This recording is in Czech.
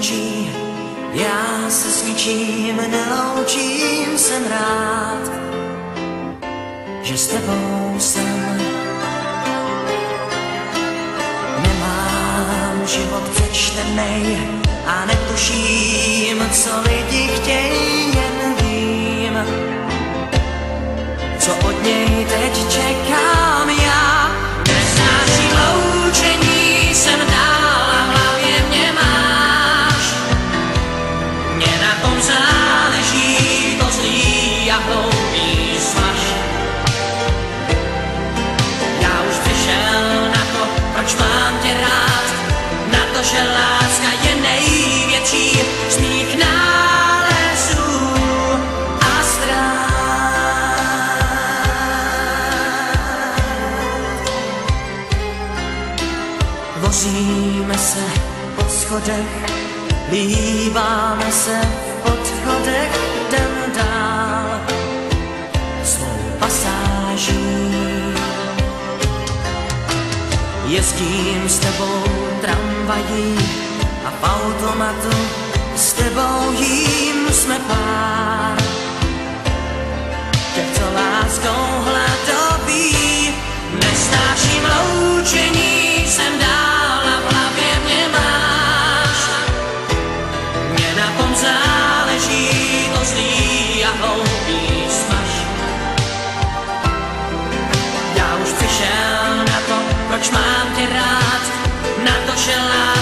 končí, já se s ničím neloučím, jsem rád, že s tebou jsem. Nemám život přečtenej a netuším, co lidi chtějí, jen vím, co od něj teď čekám já. Nesnáším loučení, jsem dál a v hlavě mě máš. Mně na tom záleží, to zlý a hloupý svaž. Já už přišel na to, proč mám tě rád, na to, že láska je největší z mých nálezů a strach. Vozíme se po schodech, líbáme se v podchodech, jdem dál svou pasáží. Jezdím s tebou tramvají a v automatu s tebou jím, jsme pár, těch, co láskou hladoví. Nesnáším loučení, jsem dál a v hlavě mě máš. Mně na tom záleží, to zlý a hloupý smaž. Já už přišel na to, proč mám tě rád, na to, že láska